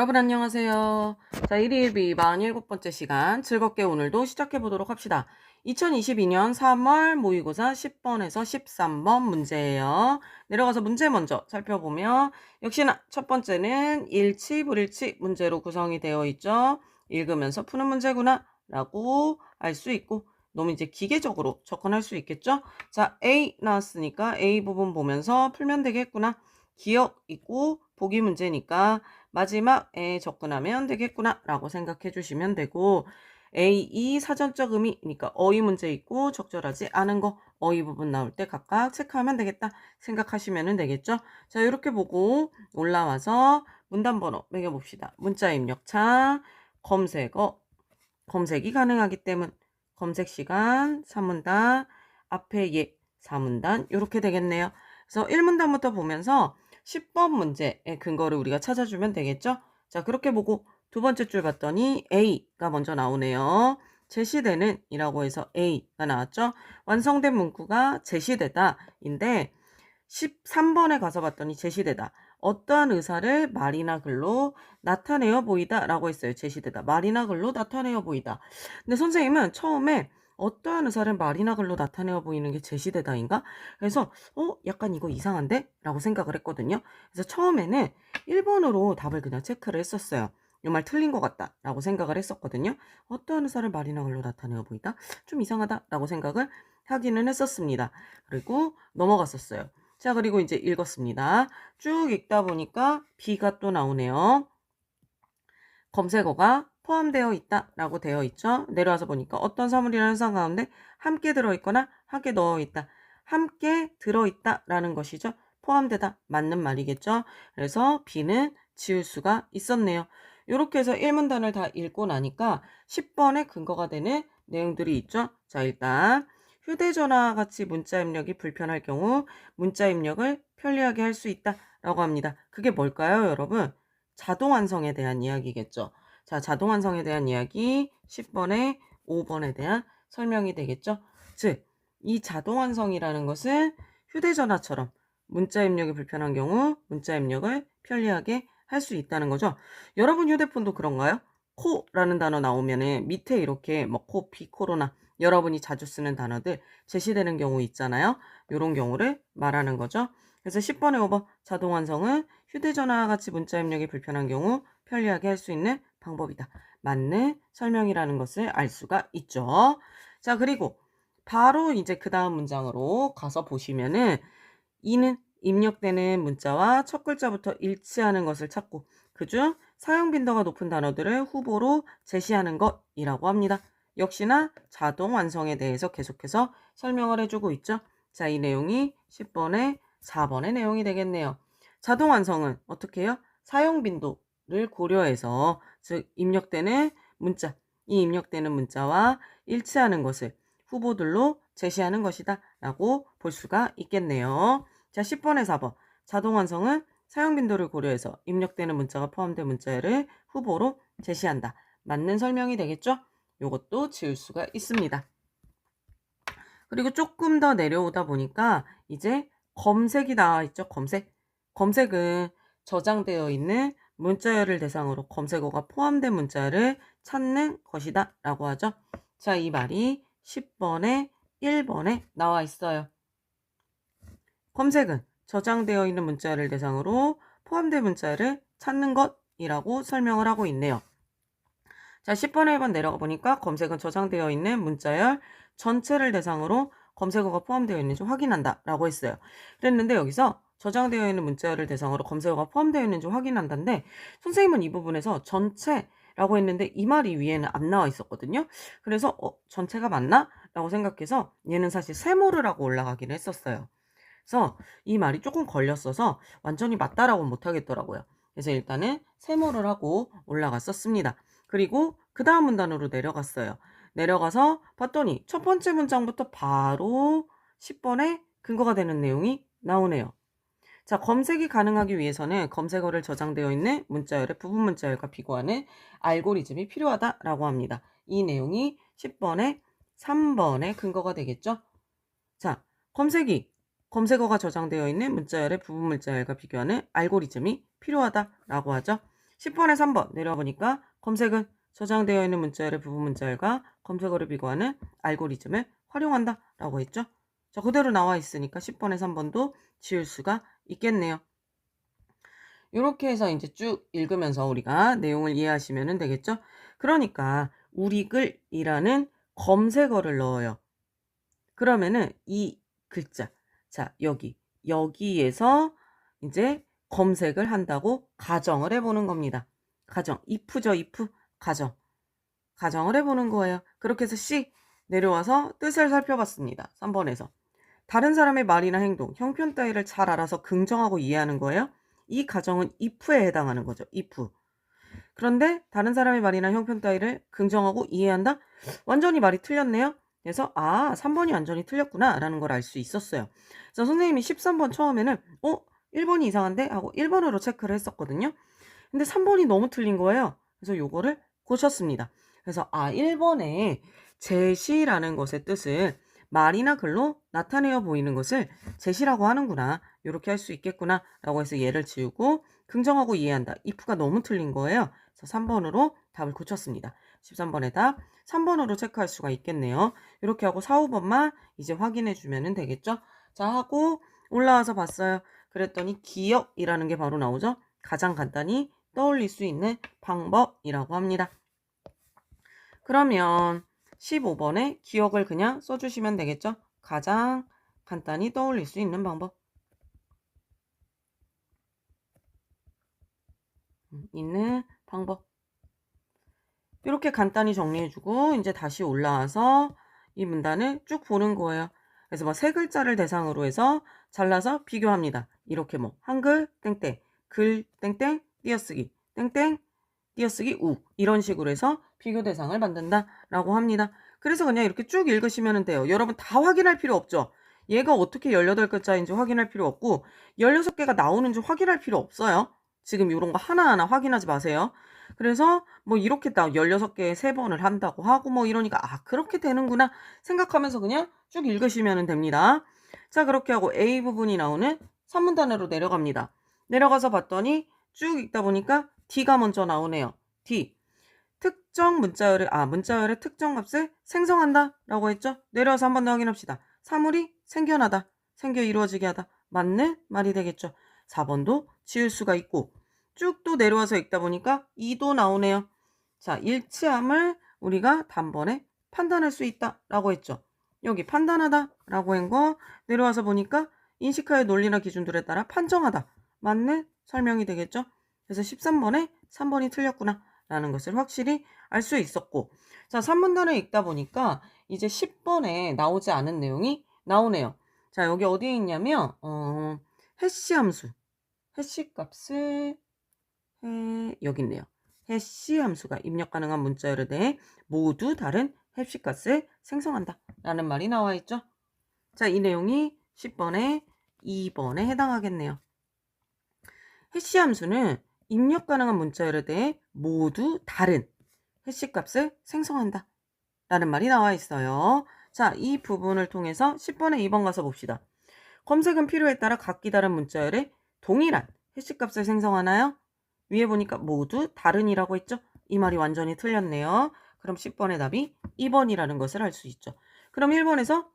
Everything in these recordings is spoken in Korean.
여러분 안녕하세요. 자, 1일1비 47번째 시간 즐겁게 오늘도 시작해 보도록 합시다. 2022년 3월 모의고사 10번에서 13번 문제예요. 내려가서 문제 먼저 살펴보면 역시나 첫 번째는 일치, 불일치 문제로 구성이 되어 있죠. 읽으면서 푸는 문제구나 라고 알 수 있고 너무 이제 기계적으로 접근할 수 있겠죠. 자, A 나왔으니까 A 부분 보면서 풀면 되겠구나. 기억 있고 보기 문제니까 마지막에 접근하면 되겠구나 라고 생각해 주시면 되고, A2 사전적 의미니까 어휘 문제 있고 적절하지 않은 거 어휘 부분 나올 때 각각 체크하면 되겠다 생각하시면 되겠죠. 자, 이렇게 보고 올라와서 문단 번호 매겨봅시다. 문자 입력창 검색이 가능하기 때문 검색 시간 3문단 앞에 예 4문단 이렇게 되겠네요. 그래서 1문단부터 보면서 10번 문제의 근거를 우리가 찾아주면 되겠죠. 자, 그렇게 보고 두 번째 줄 봤더니 A가 먼저 나오네요. 제시되는 이라고 해서 A가 나왔죠. 완성된 문구가 제시되다 인데 13번에 가서 봤더니 제시되다. 어떠한 의사를 말이나 글로 나타내어 보이다 라고 했어요. 제시되다. 말이나 글로 나타내어 보이다. 근데 선생님은 처음에 어떠한 의사를 말이나 글로 나타내어 보이는 게 제시되다인가? 그래서 약간 이거 이상한데? 라고 생각을 했거든요. 그래서 처음에는 1번으로 답을 그냥 체크를 했었어요. 이 말 틀린 것 같다 라고 생각을 했었거든요. 어떠한 의사를 말이나 글로 나타내어 보이다? 좀 이상하다 라고 생각을 하기는 했었습니다. 그리고 넘어갔었어요. 자, 그리고 이제 읽었습니다. 쭉 읽다 보니까 B가 또 나오네요. 검색어가 포함되어 있다 라고 되어 있죠. 내려와서 보니까 어떤 사물이라는 현상 가운데 함께 들어있거나 함께 넣어있다. 함께 들어있다 라는 것이죠. 포함되다 맞는 말이겠죠. 그래서 B는 지울 수가 있었네요. 이렇게 해서 1문단을 다 읽고 나니까 10번의 근거가 되는 내용들이 있죠. 자, 일단 휴대전화 같이 문자 입력이 불편할 경우 문자 입력을 편리하게 할 수 있다 라고 합니다. 그게 뭘까요, 여러분? 자동 완성에 대한 이야기겠죠. 자, 자동 완성에 대한 이야기 10번에 5번에 대한 설명이 되겠죠. 즉, 이 자동 완성이라는 것은 휴대전화처럼 문자 입력이 불편한 경우 문자 입력을 편리하게 할 수 있다는 거죠. 여러분 휴대폰도 그런가요? 코라는 단어 나오면은 밑에 이렇게 뭐 코, 비, 코로나 여러분이 자주 쓰는 단어들 제시되는 경우 있잖아요. 이런 경우를 말하는 거죠. 그래서 10번에 5번 자동 완성은 휴대전화와 같이 문자 입력이 불편한 경우 편리하게 할 수 있는 방법이다. 맞는 설명이라는 것을 알 수가 있죠. 자, 그리고 바로 이제 그 다음 문장으로 가서 보시면은 이는 입력되는 문자와 첫 글자부터 일치하는 것을 찾고 그중 사용 빈도가 높은 단어들을 후보로 제시하는 것이라고 합니다. 역시나 자동 완성에 대해서 계속해서 설명을 해주고 있죠. 자, 이 내용이 10번에 4번의 내용이 되겠네요. 자동 완성은 어떻게 해요? 사용 빈도를 고려해서 즉 입력되는 문자, 이 입력되는 문자와 일치하는 것을 후보들로 제시하는 것이다 라고 볼 수가 있겠네요. 자, 10번에 4번 자동 완성은 사용 빈도를 고려해서 입력되는 문자가 포함된 문자를 후보로 제시한다. 맞는 설명이 되겠죠? 이것도 지울 수가 있습니다. 그리고 조금 더 내려오다 보니까 이제 검색이 나와 있죠. 검색은 저장되어 있는 문자열을 대상으로 검색어가 포함된 문자를 찾는 것이다 라고 하죠. 자, 이 말이 10번에 1번에 나와 있어요. 검색은 저장되어 있는 문자를 대상으로 포함된 문자를 찾는 것이라고 설명을 하고 있네요. 자, 10번에 1번 내려가 보니까 검색은 저장되어 있는 문자열 전체를 대상으로 검색어가 포함되어 있는지 확인한다 라고 했어요. 그랬는데 여기서 저장되어 있는 문자열을 대상으로 검색어가 포함되어 있는지 확인한다인데 선생님은 이 부분에서 전체라고 했는데 이 말이 위에는 안 나와 있었거든요. 그래서 전체가 맞나? 라고 생각해서 얘는 사실 세모를 하고 올라가기는 했었어요. 그래서 이 말이 조금 걸렸어서 완전히 맞다라고는 못하겠더라고요. 그래서 일단은 세모를 하고 올라갔었습니다. 그리고 그 다음 문단으로 내려갔어요. 내려가서 봤더니 첫 번째 문장부터 바로 10번에 근거가 되는 내용이 나오네요. 자, 검색이 가능하기 위해서는 검색어를 저장되어 있는 문자열의 부분 문자열과 비교하는 알고리즘이 필요하다라고 합니다. 이 내용이 10번에 3번의 근거가 되겠죠. 자, 검색어가 저장되어 있는 문자열의 부분 문자열과 비교하는 알고리즘이 필요하다라고 하죠. 10번에 3번 내려보니까 검색은 저장되어 있는 문자열의 부분 문자열과 검색어를 비교하는 알고리즘을 활용한다 라고 했죠. 자, 그대로 나와 있으니까 10번에 3번도 지울 수가 있겠네요. 이렇게 해서 이제 쭉 읽으면서 우리가 내용을 이해하시면 되겠죠. 그러니까 우리 글이라는 검색어를 넣어요. 그러면은 이 글자, 자, 여기에서 이제 검색을 한다고 가정을 해보는 겁니다. 가정, if죠, if. 가정을 해보는 거예요. 그렇게 해서 C 내려와서 뜻을 살펴봤습니다. 3번에서. 다른 사람의 말이나 행동, 형편 따위를 잘 알아서 긍정하고 이해하는 거예요. 이 가정은 if에 해당하는 거죠. if. 그런데 다른 사람의 말이나 형편 따위를 긍정하고 이해한다? 완전히 말이 틀렸네요. 그래서 3번이 완전히 틀렸구나 라는 걸 알 수 있었어요. 그래서 선생님이 13번 처음에는 1번이 이상한데? 하고 1번으로 체크를 했었거든요. 근데 3번이 너무 틀린 거예요. 그래서 요거를 고쳤습니다. 그래서 1번에 제시라는 것의 뜻을 말이나 글로 나타내어 보이는 것을 제시라고 하는구나. 이렇게 할 수 있겠구나 라고 해서 얘를 지우고 긍정하고 이해한다. if가 너무 틀린 거예요. 그래서 3번으로 답을 고쳤습니다. 13번의 답 3번으로 체크할 수가 있겠네요. 이렇게 하고 4, 5번만 이제 확인해 주면 되겠죠. 자, 하고 올라와서 봤어요. 그랬더니 기억이라는 게 바로 나오죠. 가장 간단히 떠올릴 수 있는 방법이라고 합니다. 그러면 15번에 기억을 그냥 써주시면 되겠죠. 가장 간단히 떠올릴 수 있는 방법. 있는 방법. 이렇게 간단히 정리해주고 이제 다시 올라와서 이 문단을 쭉 보는 거예요. 그래서 뭐 세 글자를 대상으로 해서 잘라서 비교합니다. 이렇게 뭐 한글 땡땡, 글 땡땡, 띄어쓰기 땡땡, 띄어쓰기 우 이런 식으로 해서 비교 대상을 만든다라고 합니다. 그래서 그냥 이렇게 쭉 읽으시면 돼요. 여러분 다 확인할 필요 없죠. 얘가 어떻게 18글자인지 확인할 필요 없고 16개가 나오는지 확인할 필요 없어요. 지금 이런 거 하나하나 확인하지 마세요. 그래서 뭐 이렇게 딱 16개에 3번을 한다고 하고 뭐 이러니까 그렇게 되는구나 생각하면서 그냥 쭉 읽으시면 됩니다. 자, 그렇게 하고 A 부분이 나오는 3문단으로 내려갑니다. 내려가서 봤더니 쭉 읽다 보니까 D가 먼저 나오네요. D. 특정 문자열의 특정 값을 생성한다 라고 했죠. 내려와서 한 번 더 확인합시다. 사물이 생겨나다, 생겨 이루어지게 하다. 맞는 말이 되겠죠. 4번도 지을 수가 있고 쭉 또 내려와서 읽다 보니까 2도 나오네요. 자, 일치함을 우리가 단번에 판단할 수 있다 라고 했죠. 여기 판단하다 라고 한 거 내려와서 보니까 인식하의 논리나 기준들에 따라 판정하다. 맞는 설명이 되겠죠. 그래서 13번에 3번이 틀렸구나 라는 것을 확실히 알 수 있었고, 자, 3문단을 읽다 보니까 이제 10번에 나오지 않은 내용이 나오네요. 자, 여기 어디에 있냐면 해시 함수, 해시 값을 여기 있네요. 해시 함수가 입력 가능한 문자열에 대해 모두 다른 해시 값을 생성한다 라는 말이 나와 있죠. 자, 이 내용이 10번에 2번에 해당하겠네요. 해시 함수는 입력 가능한 문자열에 대해 모두 다른 해시 값을 생성한다 라는 말이 나와 있어요. 자, 이 부분을 통해서 10번에 2번 가서 봅시다. 검색은 필요에 따라 각기 다른 문자열에 동일한 해시 값을 생성하나요? 위에 보니까 모두 다른이라고 했죠? 이 말이 완전히 틀렸네요. 그럼 10번의 답이 2번이라는 것을 알 수 있죠. 그럼 1번에서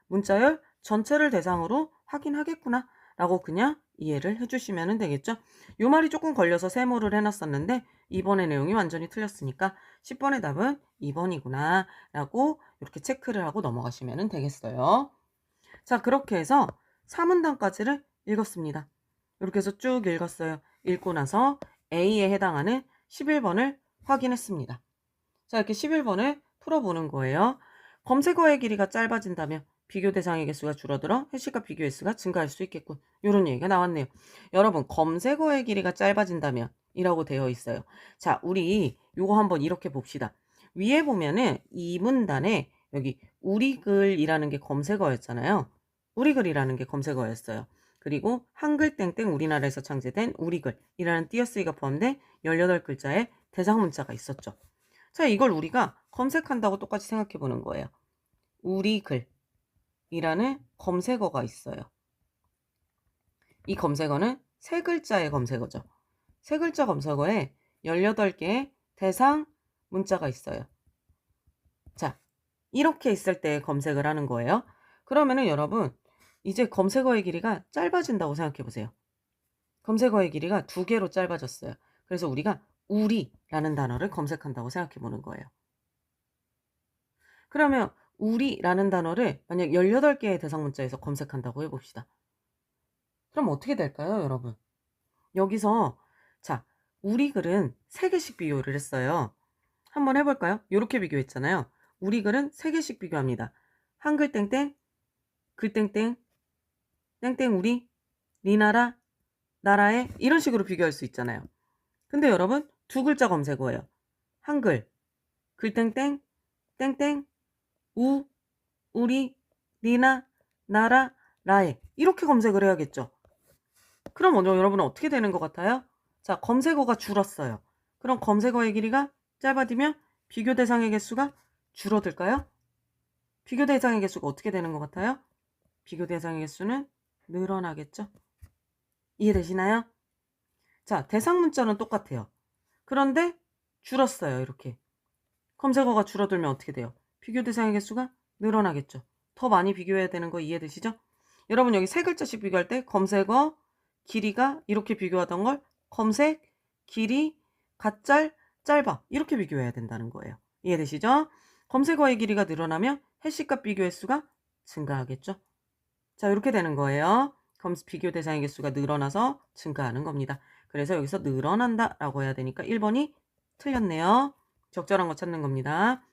문자열 전체를 대상으로 확인하겠구나 라고 그냥 이해를 해주시면 되겠죠. 요 말이 조금 걸려서 세모를 해놨었는데 2번의 내용이 완전히 틀렸으니까 10번의 답은 2번이구나 라고 이렇게 체크를 하고 넘어가시면 되겠어요. 자, 그렇게 해서 4문단까지를 읽었습니다. 이렇게 해서 쭉 읽었어요. 읽고 나서 A에 해당하는 11번을 확인했습니다. 자, 이렇게 11번을 풀어보는 거예요. 검색어의 길이가 짧아진다면 비교 대상의 개수가 줄어들어 해시과 비교 횟수가 증가할 수 있겠군. 이런 얘기가 나왔네요. 여러분, 검색어의 길이가 짧아진다면 이라고 되어 있어요. 자, 우리 요거 한번 이렇게 봅시다. 위에 보면은 이 문단에 여기 우리 글이라는 게 검색어였잖아요. 우리 글이라는 게 검색어였어요. 그리고 한글 땡땡 우리나라에서 창제된 우리 글이라는 띄어쓰기가 포함된 18글자의 대상 문자가 있었죠. 자, 이걸 우리가 검색한다고 똑같이 생각해 보는 거예요. 우리 글이라는 검색어가 있어요. 이 검색어는 세 글자의 검색어죠. 세 글자 검색어에 18개의 대상 문자가 있어요. 자, 이렇게 있을 때 검색을 하는 거예요. 그러면은 여러분, 이제 검색어의 길이가 짧아진다고 생각해 보세요. 검색어의 길이가 2개로 짧아졌어요. 그래서 우리가 우리라는 단어를 검색한다고 생각해 보는 거예요. 그러면 우리라는 단어를 만약 18개의 대상 문자에서 검색한다고 해봅시다. 그럼 어떻게 될까요, 여러분? 여기서 자, 우리 글은 3개씩 비교를 했어요. 한번 해볼까요? 이렇게 비교했잖아요. 우리 글은 3개씩 비교합니다. 한글 땡땡, 글 땡땡, 땡땡 우리, 니나라, 나라에 이런 식으로 비교할 수 있잖아요. 근데 여러분 2글자 검색어예요. 한글, 글 땡땡, 땡땡, 우, 우리, 니나, 나라, 라에 이렇게 검색을 해야겠죠. 그럼 먼저 여러분은 어떻게 되는 것 같아요? 자, 검색어가 줄었어요. 그럼 검색어의 길이가 짧아지면 비교 대상의 개수가 줄어들까요? 비교 대상의 개수가 어떻게 되는 것 같아요? 비교 대상의 개수는 늘어나겠죠? 이해되시나요? 자, 대상 문자는 똑같아요. 그런데 줄었어요, 이렇게. 검색어가 줄어들면 어떻게 돼요? 비교 대상의 개수가 늘어나겠죠. 더 많이 비교해야 되는 거 이해되시죠? 여러분 여기 3글자씩 비교할 때 검색어, 길이가 이렇게 비교하던 걸 검색, 길이, 갓짤, 짧아 이렇게 비교해야 된다는 거예요. 이해되시죠? 검색어의 길이가 늘어나면 해시값 비교 횟수가 증가하겠죠. 자, 이렇게 되는 거예요. 비교 대상의 개수가 늘어나서 증가하는 겁니다. 그래서 여기서 늘어난다 라고 해야 되니까 1번이 틀렸네요. 적절한 거 찾는 겁니다.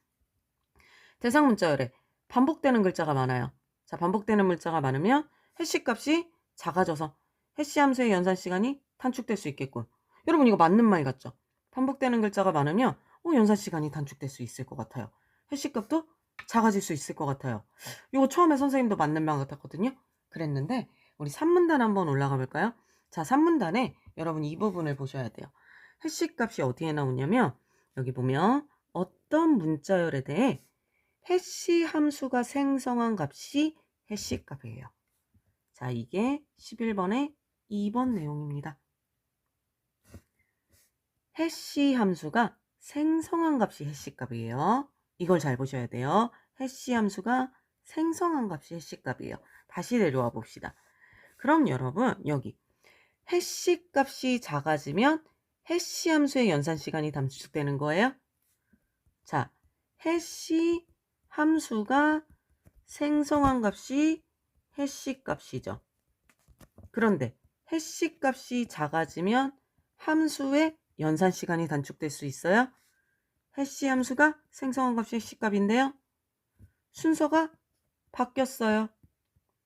대상 문자열에 반복되는 글자가 많아요. 자, 반복되는 문자가 많으면 해시값이 작아져서 해시 함수의 연산 시간이 단축될 수 있겠군. 여러분 이거 맞는 말 같죠? 반복되는 글자가 많으면 연산 시간이 단축될 수 있을 것 같아요. 해시값도 작아질 수 있을 것 같아요. 이거 처음에 선생님도 맞는 말 같았거든요. 그랬는데 우리 3문단 한번 올라가 볼까요? 자, 3문단에 여러분 이 부분을 보셔야 돼요. 해시값이 어디에 나오냐면 여기 보면 어떤 문자열에 대해 해시 함수가 생성한 값이 해시값이에요. 자, 이게 11번의 2번 내용입니다. 해시 함수가 생성한 값이 해시값이에요. 이걸 잘 보셔야 돼요. 해시 함수가 생성한 값이 해시값이에요. 다시 내려와 봅시다. 그럼 여러분 여기 해시 값이 작아지면 해시 함수의 연산 시간이 단축되는 거예요. 자, 해시 함수가 생성한 값이 해시 값이죠. 그런데 해시 값이 작아지면 함수의 연산 시간이 단축될 수 있어요. 해시 함수가 생성한 값이 해시 값인데요. 순서가 바뀌었어요.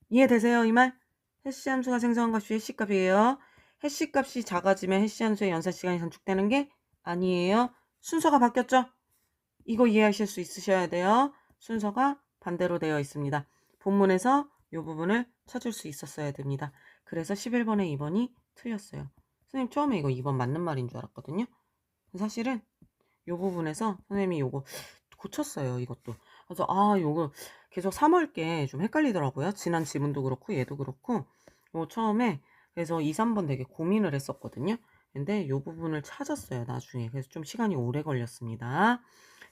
이해되세요, 이 말? 해시 함수가 생성한 값이 해시 값이에요. 해시 값이 작아지면 해시 함수의 연산 시간이 단축되는 게 아니에요. 순서가 바뀌었죠? 이거 이해하실 수 있으셔야 돼요. 순서가 반대로 되어 있습니다. 본문에서 이 부분을 찾을 수 있었어야 됩니다. 그래서 11번에 2번이 틀렸어요. 선생님 처음에 이거 2번 맞는 말인 줄 알았거든요. 사실은 이 부분에서 선생님이 이거 고쳤어요. 이것도. 그래서 이거 계속 3월께 좀 헷갈리더라고요. 지난 지문도 그렇고 얘도 그렇고 처음에 그래서 2, 3번 되게 고민을 했었거든요. 근데 이 부분을 찾았어요. 나중에. 그래서 좀 시간이 오래 걸렸습니다.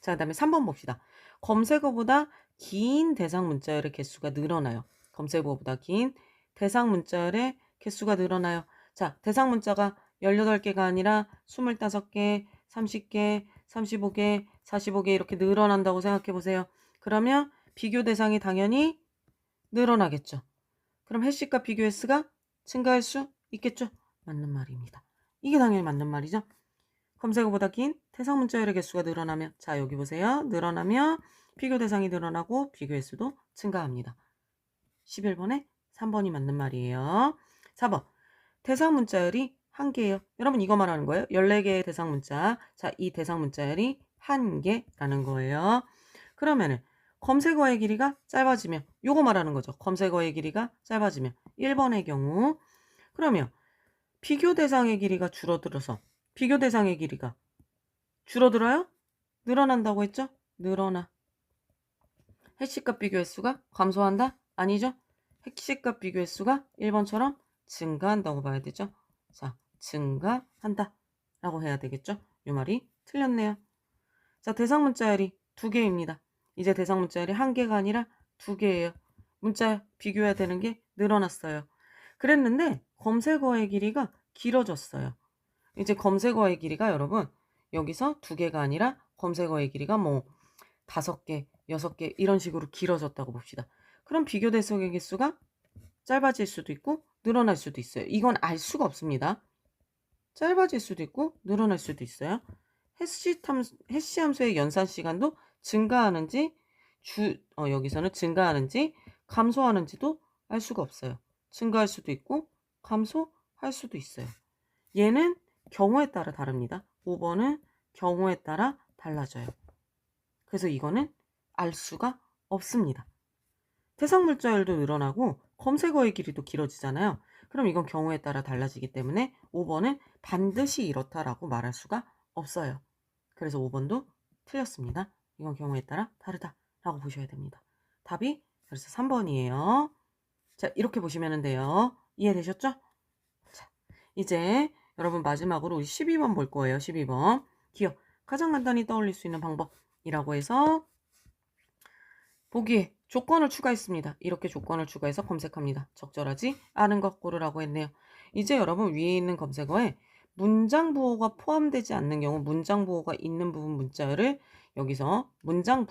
자, 그 다음에 3번 봅시다. 검색어보다 긴 대상 문자열의 개수가 늘어나요. 검색어보다 긴 대상 문자열의 개수가 늘어나요. 자, 대상 문자가 18개가 아니라 25개, 30개, 35개, 45개 이렇게 늘어난다고 생각해 보세요. 그러면 비교 대상이 당연히 늘어나겠죠. 그럼 해시값 비교 횟수가 증가할 수 있겠죠? 맞는 말입니다. 이게 당연히 맞는 말이죠. 검색어보다 긴 대상 문자열의 개수가 늘어나면 자 여기 보세요. 늘어나면 비교 대상이 늘어나고 비교 횟수도 증가합니다. 11번에 3번이 맞는 말이에요. 4번 대상 문자열이 1개예요. 여러분 이거 말하는 거예요. 14개의 대상 문자. 자, 이 대상 문자열이 1개라는 거예요. 그러면은 검색어의 길이가 짧아지면 요거 말하는 거죠. 검색어의 길이가 짧아지면 1번의 경우 그러면 비교 대상의 길이가 줄어들어서 비교 대상의 길이가 줄어들어요? 늘어난다고 했죠? 늘어나. 해시값 비교 횟수가 감소한다? 아니죠? 해시값 비교 횟수가 1번처럼 증가한다고 봐야 되죠? 자, 증가한다. 라고 해야 되겠죠? 이 말이 틀렸네요. 자, 대상 문자열이 2개입니다. 이제 대상 문자열이 1개가 아니라 2개예요. 문자 비교해야 되는 게 늘어났어요. 그랬는데 검색어의 길이가 길어졌어요. 이제 검색어의 길이가 여러분 여기서 2개가 아니라 검색어의 길이가 뭐 5개, 6개 이런 식으로 길어졌다고 봅시다. 그럼 비교 대상의 개수가 짧아질 수도 있고 늘어날 수도 있어요. 이건 알 수가 없습니다. 짧아질 수도 있고 늘어날 수도 있어요. 해시 함수의 연산 시간도 증가하는지 여기서는 증가하는지 감소하는지도 알 수가 없어요. 증가할 수도 있고 감소할 수도 있어요. 얘는 경우에 따라 다릅니다. 5번은 경우에 따라 달라져요. 그래서 이거는 알 수가 없습니다. 대상 물자열도 늘어나고 검색어의 길이도 길어지잖아요. 그럼 이건 경우에 따라 달라지기 때문에 5번은 반드시 이렇다라고 말할 수가 없어요. 그래서 5번도 틀렸습니다. 이건 경우에 따라 다르다라고 보셔야 됩니다. 답이 그래서 3번이에요. 자, 이렇게 보시면 돼요. 이해되셨죠? 자, 이제 여러분 마지막으로 우리 12번 볼 거예요. 12번. 기억. 가장 간단히 떠올릴 수 있는 방법이라고 해서 보기에 조건을 추가했습니다. 이렇게 조건을 추가해서 검색합니다. 적절하지 않은 것 고르라고 했네요. 이제 여러분 위에 있는 검색어에 문장 부호가 포함되지 않는 경우 문장 부호가 있는 부분 문자를 여기서 문장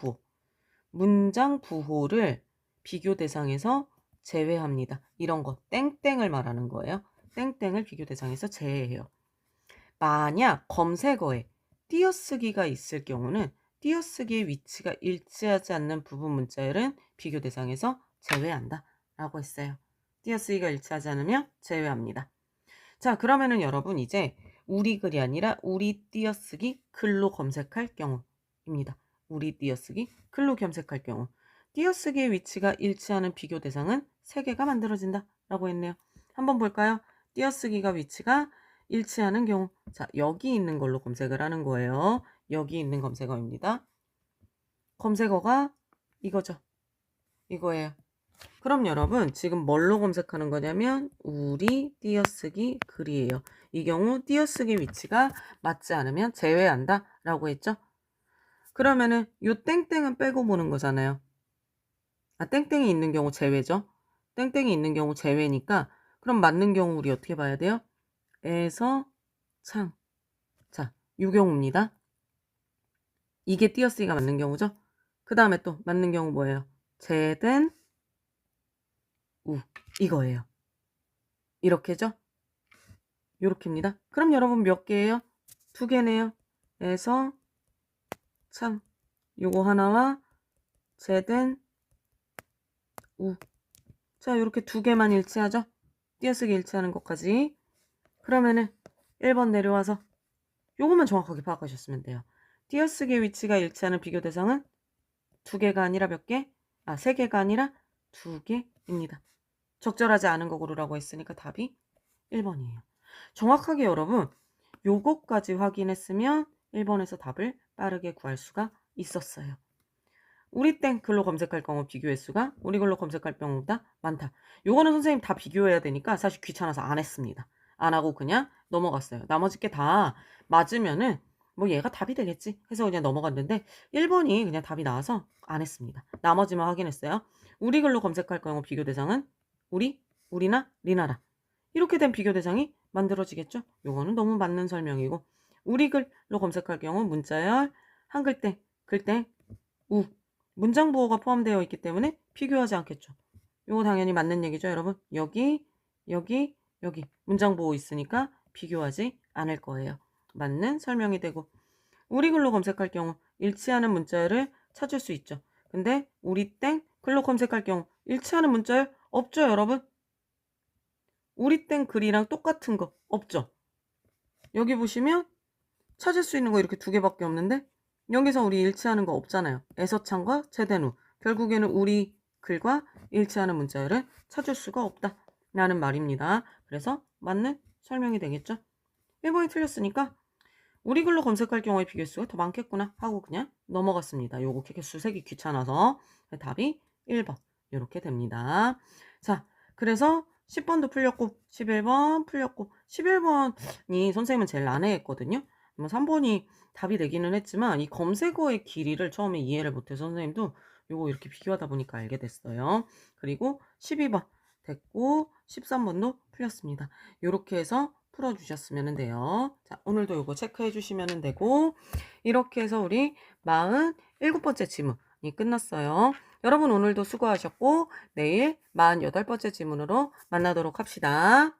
부호를 비교 대상에서 제외합니다. 이런 거 땡땡을 말하는 거예요. 땡땡을 비교 대상에서 제외해요. 만약 검색어에 띄어쓰기가 있을 경우는 띄어쓰기의 위치가 일치하지 않는 부분 문자열은 비교 대상에서 제외한다 라고 했어요. 띄어쓰기가 일치하지 않으면 제외합니다. 자, 그러면은 여러분 이제 우리 글이 아니라 우리 띄어쓰기 글로 검색할 경우입니다. 우리 띄어쓰기 글로 검색할 경우 띄어쓰기의 위치가 일치하는 비교 대상은 3개가 만들어진다 라고 했네요. 한번 볼까요? 띄어쓰기가 위치가 일치하는 경우, 자, 여기 있는 걸로 검색을 하는 거예요. 여기 있는 검색어입니다. 검색어가 이거죠. 이거예요. 그럼 여러분 지금 뭘로 검색하는 거냐면 우리 띄어쓰기 글이에요. 이 경우 띄어쓰기 위치가 맞지 않으면 제외한다 라고 했죠. 그러면은 요 땡땡은 빼고 보는 거잖아요. 아, 땡땡이 있는 경우 제외죠. 땡땡이 있는 경우 제외니까 그럼 맞는 경우 우리 어떻게 봐야 돼요? 에서 창. 자, 요 경우입니다. 이게 띄어쓰기가 맞는 경우죠. 그 다음에 또 맞는 경우 뭐예요? 제된 우 이거예요. 이렇게죠? 요렇게입니다. 그럼 여러분 몇 개예요? 2개네요. 에서 참 요거 하나와 제된 우. 자, 요렇게 2개만 일치하죠? 띄어쓰기 일치하는 것까지. 그러면은 1번 내려와서 요것만 정확하게 파악하셨으면 돼요. 띄어쓰기 위치가 일치하는 비교 대상은 2개가 아니라 몇 개? 3개가 아니라 2개입니다. 적절하지 않은 거 고르라고 했으니까 답이 1번이에요. 정확하게 여러분 요것까지 확인했으면 1번에서 답을 빠르게 구할 수가 있었어요. 우리 땡 글로 검색할 경우 비교 횟수가 우리 글로 검색할 경우보다 많다. 요거는 선생님 다 비교해야 되니까 사실 귀찮아서 안 했습니다. 안 하고 그냥 넘어갔어요. 나머지 게 다 맞으면은 뭐 얘가 답이 되겠지 해서 그냥 넘어갔는데 1번이 그냥 답이 나와서 안 했습니다. 나머지만 확인했어요. 우리 글로 검색할 경우 비교 대상은 우리나 리나라. 이렇게 된 비교 대상이 만들어지겠죠? 요거는 너무 맞는 설명이고 우리 글로 검색할 경우 문자열, 한글땡, 글땡, 우 문장 부호가 포함되어 있기 때문에 비교하지 않겠죠. 요거 당연히 맞는 얘기죠, 여러분. 여기 문장 부호 있으니까 비교하지 않을 거예요. 맞는 설명이 되고 우리 글로 검색할 경우 일치하는 문자열을 찾을 수 있죠. 근데 우리 땡 글로 검색할 경우 일치하는 문자열 없죠, 여러분? 우리 땡 글이랑 똑같은 거 없죠? 여기 보시면 찾을 수 있는 거 이렇게 2개밖에 없는데 여기서 우리 일치하는 거 없잖아요. 에서창과 제된 후. 결국에는 우리 글과 일치하는 문자열을 찾을 수가 없다 라는 말입니다. 그래서 맞는 설명이 되겠죠. 1번이 틀렸으니까 우리 글로 검색할 경우에 비교수가 더 많겠구나 하고 그냥 넘어갔습니다. 요거 개수 세기 귀찮아서 답이 1번 이렇게 됩니다. 자, 그래서 10번도 풀렸고 11번 풀렸고 11번이 선생님은 제일 난해했거든요. 3번이 답이 되기는 했지만 이 검색어의 길이를 처음에 이해를 못해서 선생님도 요거 이렇게 비교하다 보니까 알게 됐어요. 그리고 12번 됐고 13번도 풀렸습니다. 요렇게 해서 풀어주셨으면 돼요. 자, 오늘도 요거 체크해 주시면 되고 이렇게 해서 우리 47번째 지문이 끝났어요. 여러분 오늘도 수고하셨고 내일 48번째 지문으로 만나도록 합시다.